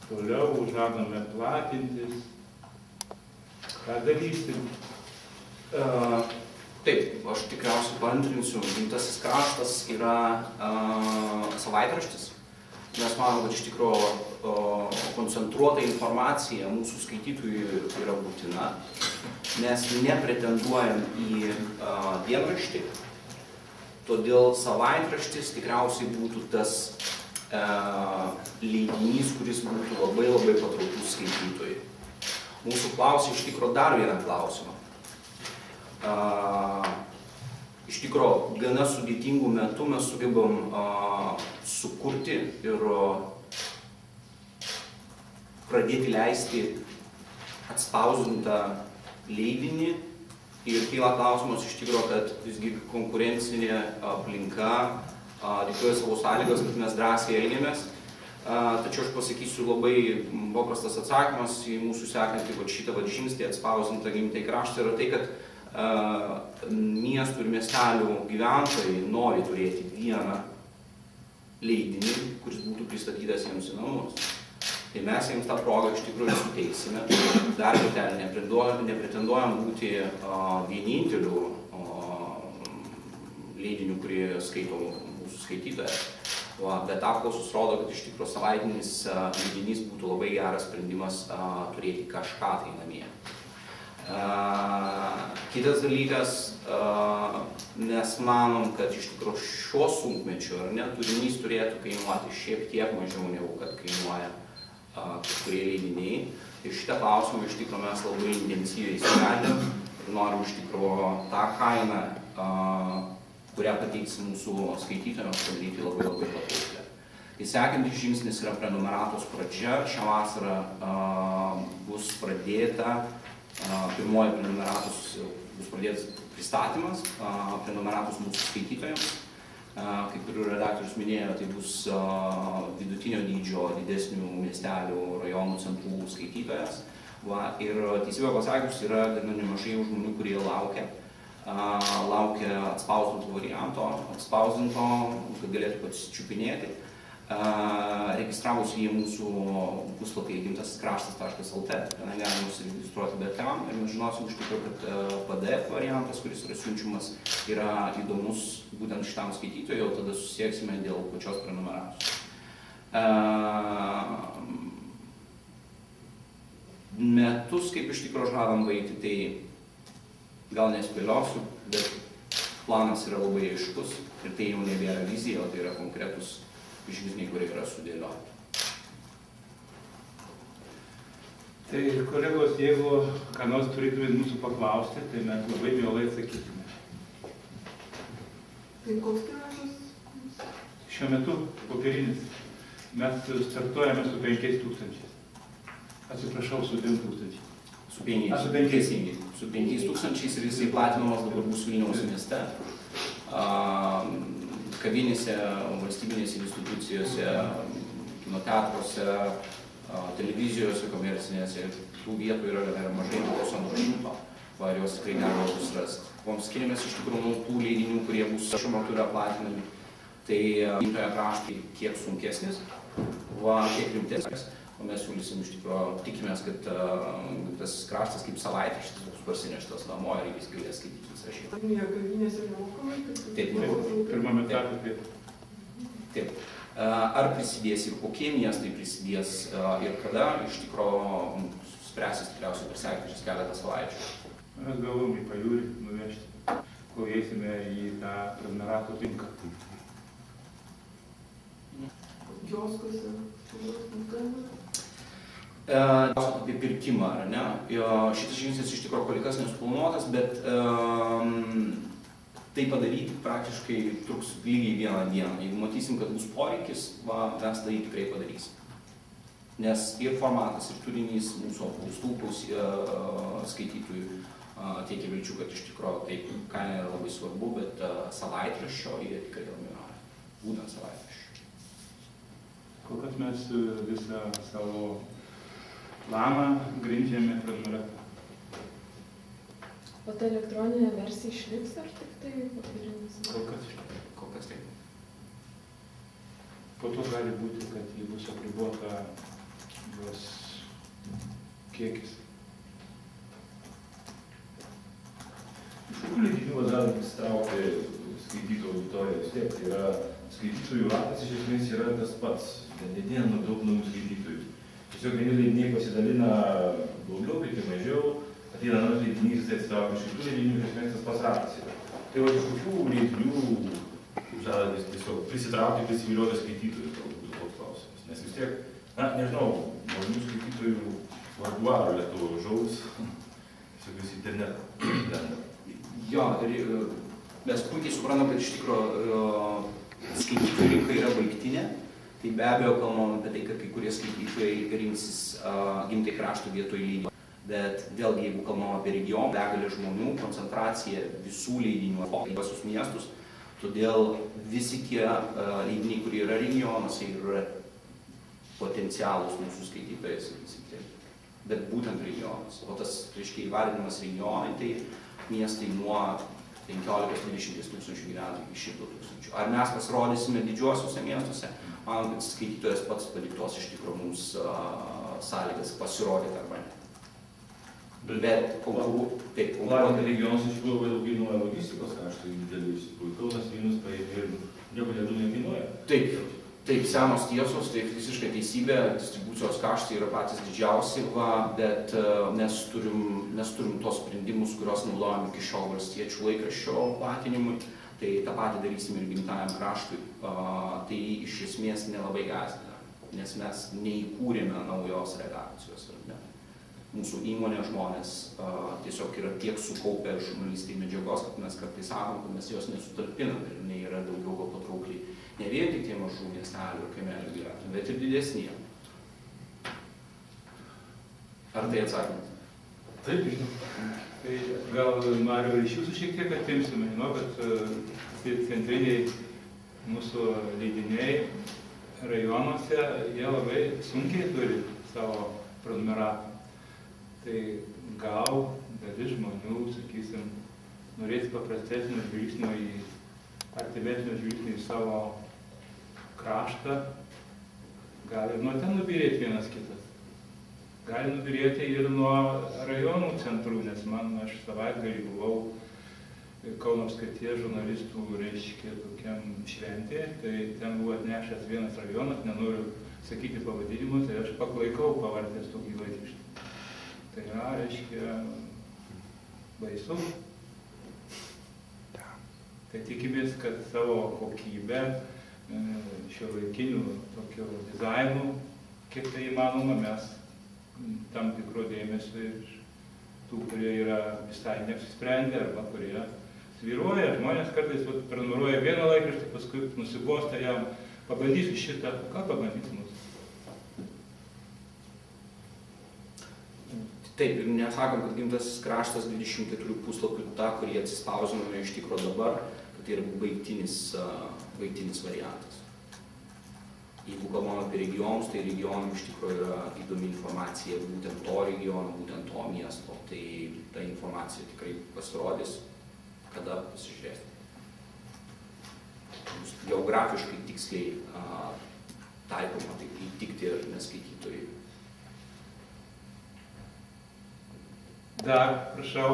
toliau žadame platintis. Ką darysim? Taip, aš tikriausiai paantrinsiu, Gimtasis kraštas yra savaitraštis. Mes manome, kad iš tikrųjų koncentruota informacija mūsų skaitytojui yra būtina. Mes nepretenduojam į dienraštį, todėl savaitraštis tikriausiai būtų tas leidinys, kuris būtų labai patrauklus skaitytojui. Mūsų klausia iš tikrųjų dar vieną klausimą. Iš tikrųjų, gana sudėtingų metų mes sugebam sukurti ir pradėti leisti atspausdintą leidinį ir kyla klausimas iš tikrųjų, kad visgi konkurencinė aplinka diktuoja savo sąlygas, kad mes drąsiai elgiamės. Tačiau aš pasakysiu labai paprastas atsakymas į mūsų sekantį šitą žingsnį atspausdintą Gimtąjį kraštą yra tai, kad miestų ir miestelių gyventojai nori turėti vieną leidinį, kuris būtų pristatytas jiems į namus. Tai mes jiems tą progą iš tikrųjų suteiksime. Dar kartelį nepretenduojam būti vieninteliu leidiniu, kurį skaito mūsų skaitytojas. Bet apklausos rodo, kad iš tikrųjų savaitinis leidinys būtų labai geras sprendimas turėti kažką tai namie. Kitas dalykas, mes manom, kad iš tikrųjų šiuo sunkmečiu turinys turėtų kainuoti šiek tiek mažiau negu kad kainuoja kažkurie leidiniai. Ir šitą klausimą iš tikrųjų mes labai intensyviai sprendėm ir norim iš tikrųjų tą kainą, kurią pateiks mūsų skaitytojams, padaryti labai patrauklę. Sekantis žingsnis yra prenumeratos pradžia. Šią vasarą bus pradėta pirmoji prenumeratos, bus pradėtas pristatymas prenumeratos mūsų skaitytojams. Kaip ir redaktorius minėjo, tai bus vidutinio dydžio didesnių miestelių, rajonų centrų skaitytojas. Ir teisybę pasakius yra gana nemažai žmonių, kurie laukia atspausdinto varianto, kad galėtų pasičiupinėti. Registravosi į mūsų puslapį gimtasiskraštas.lt, tenai galima užsiregistruoti bet kam ir mes žinosim iš tikrųjų, kad PDF variantas, kuris yra siunčiamas, yra įdomus būtent šitam skaitytojui, jau tada susieksime dėl pačios prenumeracijos. Metus, kaip iš tikrųjų žadam baigti, tai gal nespėliosiu, bet planas yra labai aiškus ir tai jau nebėra vizija, o tai yra konkretus žingsniai, kurie yra sudėlioti. Tai kolegos, jeigu ką nors turėtumėt mūsų paklausti, tai mes labai mielai atsakytume. Tai koks tiražas? Šiuo metu popierinis. Mes startuojame su 5000. Atsiprašau, su 2000. Su 5000. Su 5000 ir jisai platinamas dabar bus Vilniaus mieste. Kavinėse, valstybinėse institucijose, kino teatruose, televizijose, komercinėse. Tų vietų yra mažai priklauso nuo 100, ir jos tikrai galima bus rasti. Mums skiriamės iš tikrųjų nuo tų leidinių, kurie bus šiuo metu yra platinami. Tai Gimtojo kraštai kiek sunkesnis, kiek rimtesnis. O mes siūlysim iš tikrųjų, tikimės, kad tas kraštas kaip savaitraštis bus parsineštas namo ir jis galės skaityti visą šitą. Kavinėse nemokamai? Taip, pirmame etape taip. Taip. Ar prisidės ir kokie miestai prisidės ir kada, iš tikrųjų spręsis tikriausiai per sekančius keletą savaičių. Mes galvom į pajūrį nuvežti, kol eisime į tą prenumeratų rinką. Kioskuose? Apie pirkimą, ar ne? Šitas žingsnis iš tikrųjų kol kas nesuplanuotas, bet tai padaryti praktiškai truks lygiai vieną dieną. Jeigu matysim, kad bus poreikis, mes tai tikrai padarysim. Nes ir formatas, ir turinys mūsų apklaustų skaitytojų teikia vilčių, kad iš tikrųjų taip kaina yra labai svarbu, bet savaitraščio jie tikrai labai nori. Būtent savaitraščio. Kol kas mes visą savo planą grindžiame prenumeratą. O ta elektroninė versija išliks ar tik tai popierinis? Kol kas taip. Po to gali būti, kad ji bus apribota jos kiekis. Iš kokių leidinių galim įsitraukti skaitytojų auditoriją? Vis tiek tai yra skaitytojų ratas iš esmės yra tas pats. Nedien daug naujų skaitytojų. Tiesiog vieni leidiniai pasidalina daugiau, kiti mažiau, ateina naujas leidinys, jis atsitraukia iš kitų leidinių, iš esmės tas pats ratas yra. Tai va iš kokių leidinių žadantis tiesiog prisitraukti, prisivilioti skaitytojų, galbūt toks klausimas. Nes vis tiek, na, nežinau, naujų skaitytojų vargu ar Lietuvoje užaugs, tiesiog vis internetą lenda. Jo, ir mes puikiai suprantam, kad iš tikrųjų skaitytojų rinka yra baigtinė. Tai be abejo kalbam apie tai, kad kai kurie skaitytojai rinksis gimtai krašto vietoj leidinio. Bet vėlgi, jeigu kalbam apie regioną, begalė žmonių, koncentracija visų leidinių į visus miestus, todėl visi tie leidiniai, kurie yra regionuose, yra potencialūs mūsų skaitytojai, sakysim taip. Bet būtent regionas. O tas, reiškia, įvardinimas regionai, tai miestai nuo 15-20 tūkstančių gyventojų iki 100 tūkstančių. Ar mes pasirodysime didžiuosiuose miestuose? Manom, kad skaitytojas pats padiktuos iš tikrųjų mums sąlygas pasirodyti arba ne. Bet konkuruoti. Regionas iš tikrųjų labai daug kainuoja logistikos kaštai dideli, iš tikrųjų. Kaunas, Vilnius paėmė ir nieko nekainuoja. Taip, senos tiesos, tai visiškai teisybė, distribucijos kaštai yra patys didžiausi, bet mes turim tos sprendimus, kuriuos naudojame iki šiol valstiečių laikraščio platinimui, tai tą patį darysim ir gimtajam kraštui. Tai iš esmės nelabai gąsdina, nes mes neįkūrėme naujos redakcijos. Mūsų įmonė žmonės tiesiog yra tiek sukaupę žurnalistai medžiagos, kad mes kartais sakom, kad mes jos nesutalpinam ir jinai yra daugiau gal patraukliai. Ne vien tik tie mažų miestelių ir kaimelių gyventojų, bet ir didesnie. Ar tai atsakymas? Taip, žinau. Tai gal, Mariau, iš jūsų šiek tiek atimsime, žinau, kad centriniai mūsų leidiniai rajonuose, jie labai sunkiai turi savo prenumeratą. Tai gal dalis žmonių, sakysim, norės paprastesnio žvilgsnio artimesnio žvilgsnio į savo kraštą, gali ir nuo ten nubyrėti vienas kitas. Gali nubyrėti ir nuo rajonų centrų, nes aš savaitgalį buvau Kauno apskrities žurnalistų, reiškia, tokiam šventė, tai ten buvo atnešęs vienas rajonas, nenoriu sakyti pavadinimus, tai aš paklaikau pavartęs tokį laikraštį. Tai yra, reiškia, baisu. Tai tikimės, kad savo kokybę, šiuolaikinių tokio dizainų, kiek tai įmanoma, mes tam tikro dėmesio ir tų, kurie yra visai neapsisprendę arba kurie svyruoja. Žmonės kartais prenumeruoja vieną laikraštį, paskui nusibosta jam, pabandysiu šitą, ką pabandysiu mūsų. Taip, ir nesakom, kad gimtasis kraštas 24 puslapių tą, kurį atsispausdinome iš tikro dabar, kad tai yra baigtinis variantas. Jeigu kalbam apie regionus, tai regionų iš tikrųjų yra įdomi informacija būtent to regiono, būtent to miesto. Tai ta informacija tikrai pasirodys, kada pasižiūrėsite. Geografiškai tiksliai taikoma, tai įtikti ir neskaitytojai. Dar, prašau.